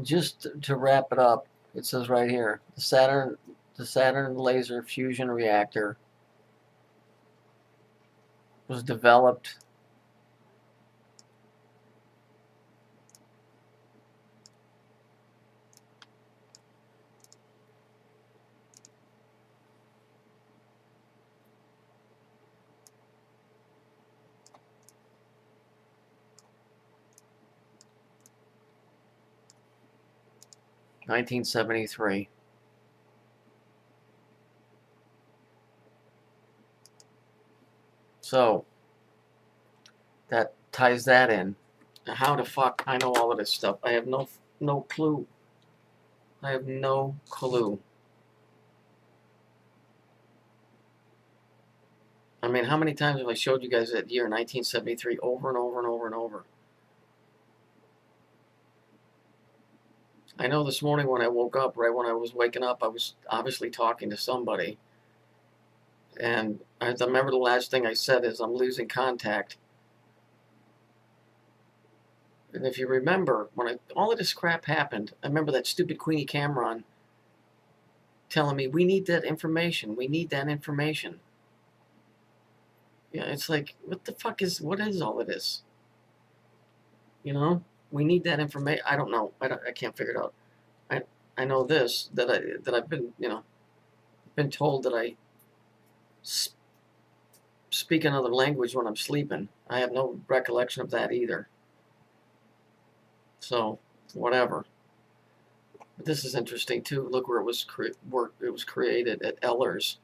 just to wrap it up, it says right here, the Saturn laser fusion reactor was developed in 1973. So that ties that in. Now, how the fuck I know all of this stuff? I have no clue. I have no clue. I mean, how many times have I showed you guys that year 1973 over and over and over and over? I know this morning when I woke up, right when I was waking up, I was obviously talking to somebody. And I remember the last thing I said is, I'm losing contact. And if you remember, when all of this crap happened, I remember that stupid Queenie Cameron telling me, we need that information. We need that information. Yeah, it's like, what is all of this? You know? We need that information. I don't know. I can't figure it out. I know this, that I've been, been told that I speak another language when I'm sleeping. I have no recollection of that either. So, whatever. But this is interesting too. Look where it was created at Ehlers.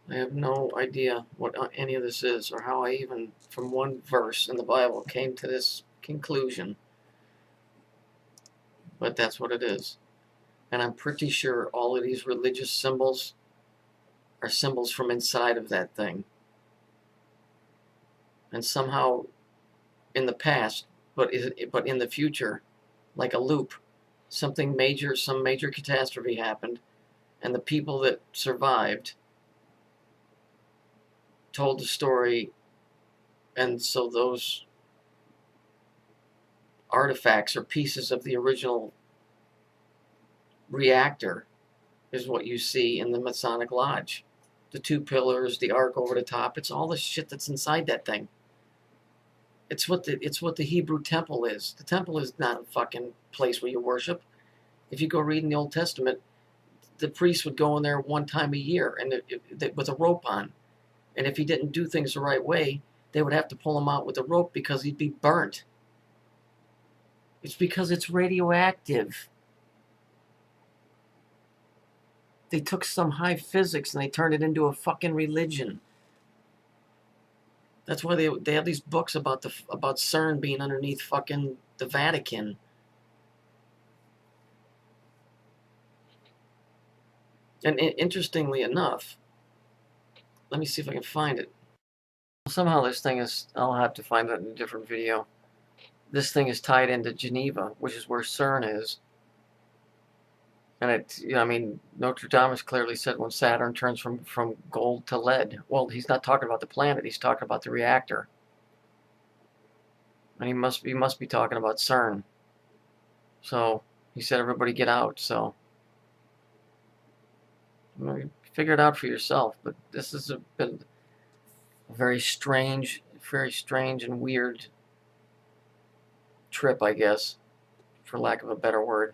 I have no idea what any of this is, or how I even, from one verse in the Bible, came to this conclusion. But that's what it is. And I'm pretty sure all of these religious symbols are symbols from inside of that thing. And somehow, in the past, but in the future, like a loop, some major catastrophe happened, and the people that survived told the story, and so those artifacts or pieces of the original reactor is what you see in the Masonic Lodge. The two pillars, the ark over the top, it's all the shit that's inside that thing. It's what the Hebrew temple is. The temple is not a fucking place where you worship. If you go read in the Old Testament, the priest would go in there one time a year and with a rope on. And if he didn't do things the right way, they would have to pull him out with a rope because he'd be burnt. It's because it's radioactive. They took some high physics and they turned it into a fucking religion. That's why they have these books about CERN being underneath fucking the Vatican. And interestingly enough, let me see if I can find it. Somehow this thing is, I'll have to find it in a different video. This thing is tied into Geneva, which is where CERN is. And I mean, Nostradamus clearly said when Saturn turns from gold to lead. Well, he's not talking about the planet, he's talking about the reactor. And he must be talking about CERN. So, he said everybody get out, so figure it out for yourself. But this has been a very strange and weird trip, I guess, for lack of a better word.